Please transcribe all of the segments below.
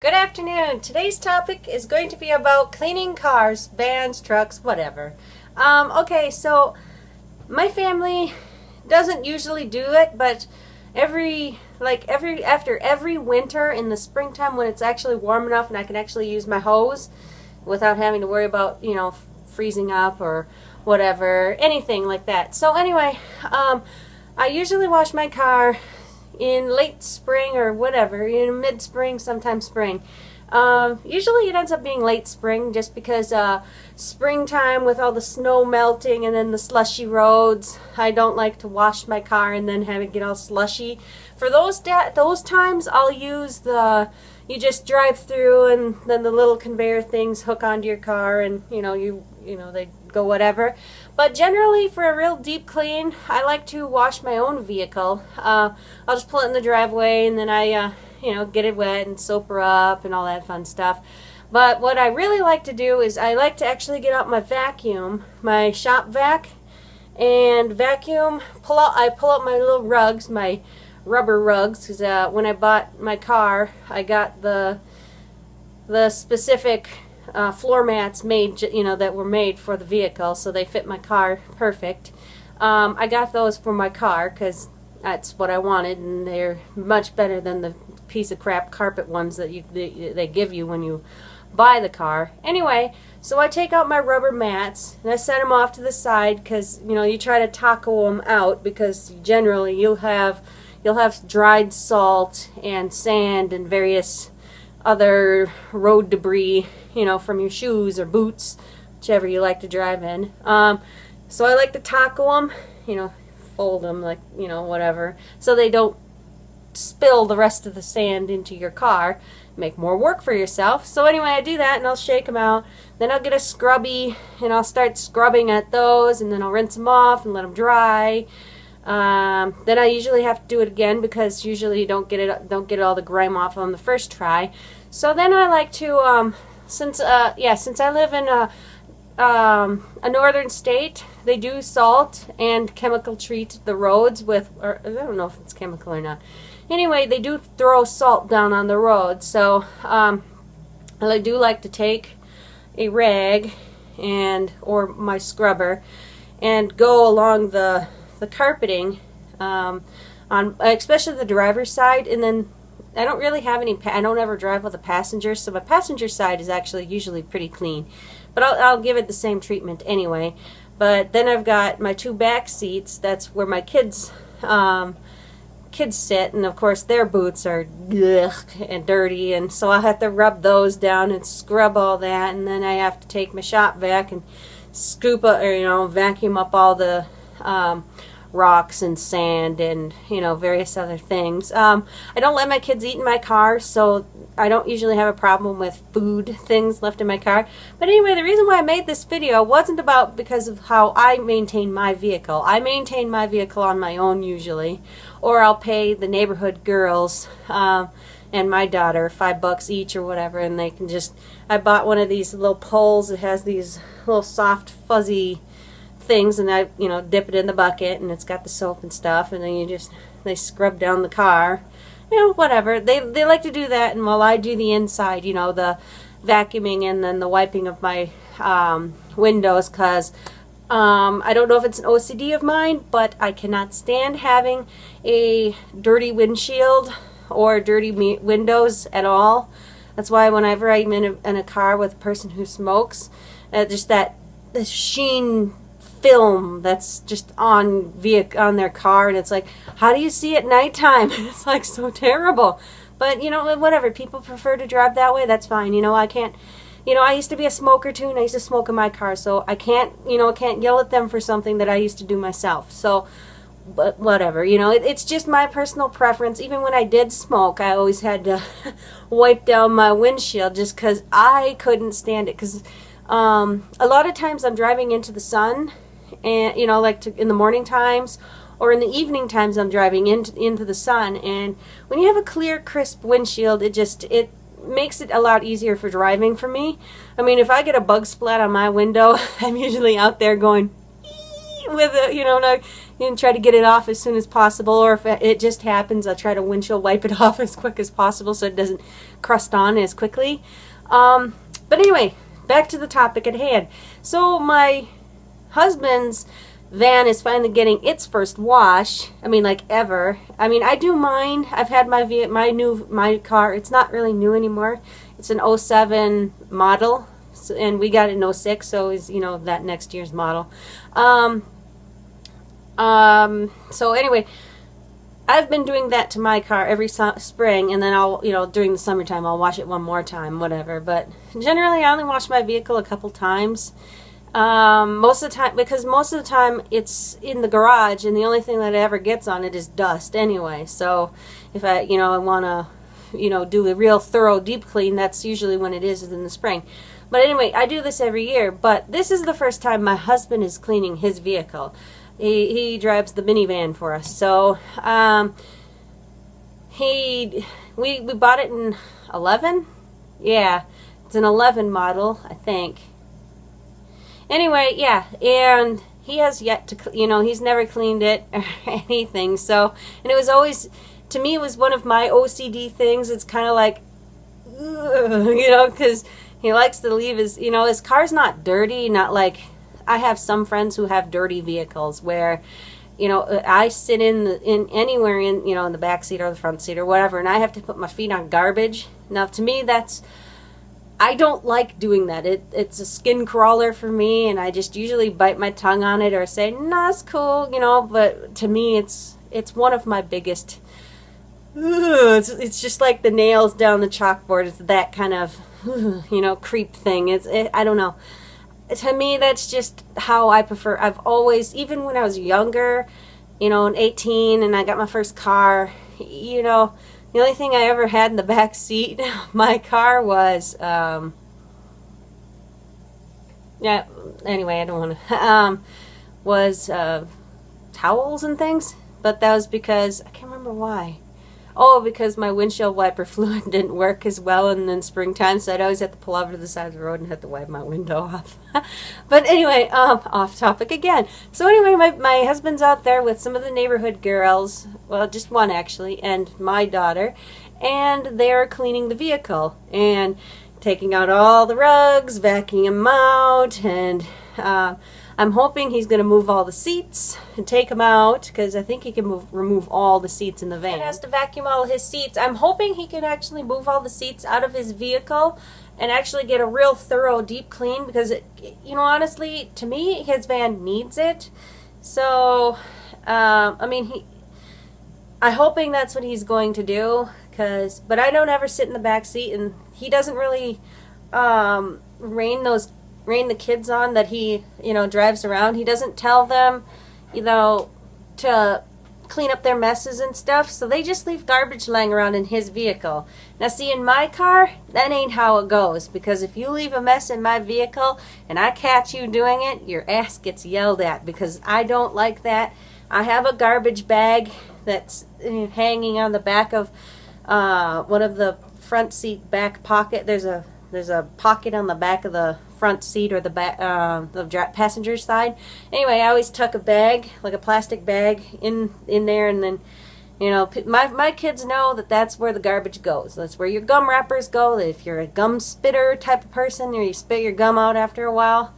Good afternoon. Today's topic is going to be about cleaning cars, vans, trucks, whatever. Okay, so my family doesn't usually do it, but after every winter in the springtime when it's actually warm enough and I can actually use my hose without having to worry about, freezing up or whatever, anything like that. So anyway, I usually wash my car in late spring or whatever, mid-spring, sometimes spring. Usually it ends up being late spring just because springtime with all the snow melting and then the slushy roads, I don't like to wash my car and then have it get all slushy. For those times I'll use you just drive through and then the little conveyor things hook onto your car and they go whatever. But generally for a real deep clean, I like to wash my own vehicle. I'll just pull it in the driveway and then I get it wet and soap her up and all that fun stuff. But what I really like to do is I like to actually get out my vacuum, my shop vac, and vacuum, I pull out my little rugs, my rubber rugs, because when I bought my car, I got the specific floor mats made, that were made for the vehicle, so they fit my car perfect. I got those for my car because that's what I wanted, and they're much better than the piece of crap carpet ones that they give you when you buy the car. Anyway, so I take out my rubber mats and I set them off to the side because you try to taco them out because generally you'll have dried salt and sand and various other road debris, from your shoes or boots, whichever you like to drive in. So I like to taco them, fold them like, whatever, so they don't spill the rest of the sand into your car, make more work for yourself. So anyway, I do that and I'll shake them out. Then I'll get a scrubby and I'll start scrubbing at those, and then I'll rinse them off and let them dry. Then I usually have to do it again because usually you don't get all the grime off on the first try. So then I like to since I live in a northern state, they do salt and chemical treat the roads with, or I don't know if it's chemical or not. Anyway, they do throw salt down on the road. So I do like to take a rag or my scrubber and go along the carpeting on especially the driver's side, and then I don't really have I don't ever drive with a passenger, so my passenger side is actually usually pretty clean, but I'll give it the same treatment anyway. But then I've got my two back seats. That's where my kids sit, and of course their boots are and dirty, and so I have to rub those down and scrub all that, and then I have to take my shop vac and scoop up, or vacuum up all the rocks and sand and various other things. I don't let my kids eat in my car, so I don't usually have a problem with food things left in my car. But anyway, the reason why I made this video wasn't because of how I maintain my vehicle. I maintain my vehicle on my own usually, or I'll pay the neighborhood girls and my daughter $5 each or whatever, and they can I bought one of these little poles that has these little soft fuzzy things, and I dip it in the bucket, and it's got the soap and stuff, and then they scrub down the car, whatever. They like to do that, and while I do the inside, the vacuuming and then the wiping of my windows, because I don't know if it's an OCD of mine, but I cannot stand having a dirty windshield or dirty windows at all. That's why whenever I'm in a car with a person who smokes, just the sheen film that's just on their car, and it's like, how do you see at nighttime? It's like so terrible. But whatever, people prefer to drive that way, that's fine. I can't, I used to be a smoker too, and I used to smoke in my car, so I can't yell at them for something that I used to do myself. So but whatever, it's just my personal preference. Even when I did smoke, I always had to wipe down my windshield just because I couldn't stand it, because a lot of times I'm driving into the sun, and in the morning times or in the evening times I'm driving into the sun, and when you have a clear, crisp windshield, it makes it a lot easier for driving for me. I mean, if I get a bug splat on my window, I'm usually out there going with a, and try to get it off as soon as possible, or if it just happens, I'll try to windshield wipe it off as quick as possible so it doesn't crust on as quickly. But anyway, back to the topic at hand. So my husband's van is finally getting its first wash. I mean, like, ever. I mean, I do mine. I've had my car. It's not really new anymore. It's an '07 model, and we got it in '06, so it's, you know, that next year's model. So anyway, I've been doing that to my car every spring, and then I'll, you know, during the summertime, I'll wash it one more time, whatever. But generally, I only wash my vehicle a couple times. Most of the time, because most of the time it's in the garage, and the only thing that it ever gets on it is dust anyway. So if I, you know, I want to, you know, do a real thorough deep clean, that's usually when it is in the spring. But anyway, I do this every year, but this is the first time my husband is cleaning his vehicle. He drives the minivan for us. So we bought it in 11. Yeah, it's an 11 model, I think. Anyway, yeah, and he has yet to, you know, he's never cleaned it or anything. So, and it was always, to me, it was one of my OCD things. It's kind of like, ugh, you know, because he likes to leave his, you know, his car's not dirty, not like, I have some friends who have dirty vehicles where, you know, I sit in anywhere in, you know, in the back seat or the front seat or whatever, and I have to put my feet on garbage. Now, to me, that's, I don't like doing that. It's a skin crawler for me, and I just usually bite my tongue on it or say, nah, it's cool, you know, but to me, it's one of my biggest, it's just like the nails down the chalkboard. It's that kind of, you know, creep thing. I don't know. To me, that's just how I prefer. I've always, even when I was younger, you know, 18, and I got my first car, you know, the only thing I ever had in the back seat of my car was, yeah, anyway, I don't want to, was towels and things, but that was because, I can't remember why. Oh, because my windshield wiper fluid didn't work as well in springtime, so I'd always have to pull over to the side of the road and have to wipe my window off. But anyway, off topic again. So anyway, my husband's out there with some of the neighborhood girls, well, just one actually, and my daughter, and they're cleaning the vehicle and taking out all the rugs, vacuuming them out, and I'm hoping he's going to move all the seats and take them out, because I think he can remove all the seats in the van. He has to vacuum all his seats. I'm hoping he can actually move all the seats out of his vehicle and actually get a real thorough deep clean, because, you know, honestly, to me, his van needs it. So, I mean, I'm hoping that's what he's going to do, but I don't ever sit in the back seat, and he doesn't really rein the kids on that he, you know, drives around. He doesn't tell them, you know, to clean up their messes and stuff, so they just leave garbage laying around in his vehicle. Now see, in my car, that ain't how it goes, because if you leave a mess in my vehicle and I catch you doing it, your ass gets yelled at, because I don't like that. I have a garbage bag that's hanging on the back of one of the front seat back pocket. There's a pocket on the back of the front seat, or the back, the passenger side. Anyway, I always tuck a bag, like a plastic bag, in there, and then, you know, my kids know that that's where the garbage goes. That's where your gum wrappers go. If you're a gum spitter type of person, or you spit your gum out after a while,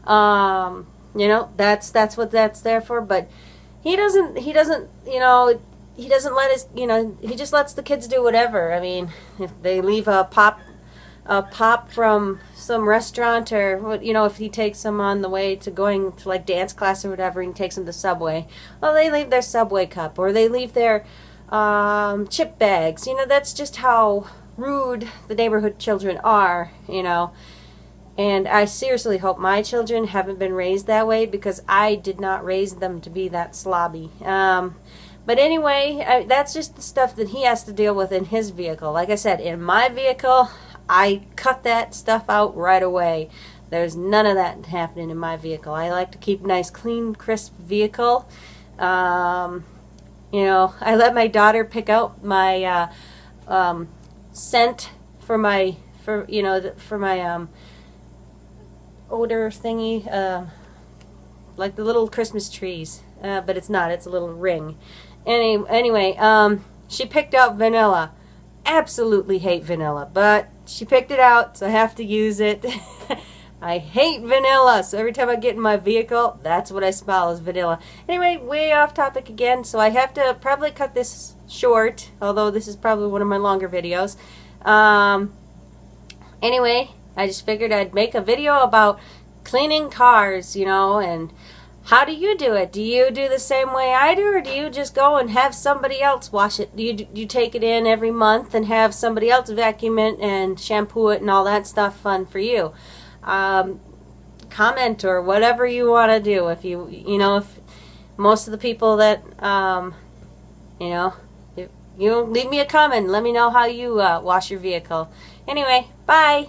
you know, that's what that's there for. But he doesn't, you know, he doesn't let his, you know, he just lets the kids do whatever. I mean, if they leave a pop from some restaurant, or, you know, if he takes them on the way to going to like dance class or whatever, and takes them to Subway, well, they leave their Subway cup, or they leave their chip bags. You know, that's just how rude the neighborhood children are, you know. And I seriously hope my children haven't been raised that way, because I did not raise them to be that slobby. But anyway, that's just the stuff that he has to deal with in his vehicle. Like I said, in my vehicle, I cut that stuff out right away. There's none of that happening in my vehicle. I like to keep a nice, clean, crisp vehicle. You know, I let my daughter pick out my scent for my odor thingy, like the little Christmas trees. but it's not. It's a little ring. Anyway, she picked out vanilla. Absolutely hate vanilla, but she picked it out, so I have to use it. I hate vanilla, so every time I get in my vehicle, that's what I smell is vanilla. Anyway, way off topic again, so I have to probably cut this short, although this is probably one of my longer videos. Anyway, I just figured I'd make a video about cleaning cars, you know, and how do you do it? Do you do the same way I do, or do you just go and have somebody else wash it? Do you take it in every month and have somebody else vacuum it and shampoo it and all that stuff? Fun for you. Comment or whatever you want to do. If if most of the people that if you leave me a comment, let me know how you wash your vehicle. Anyway, bye.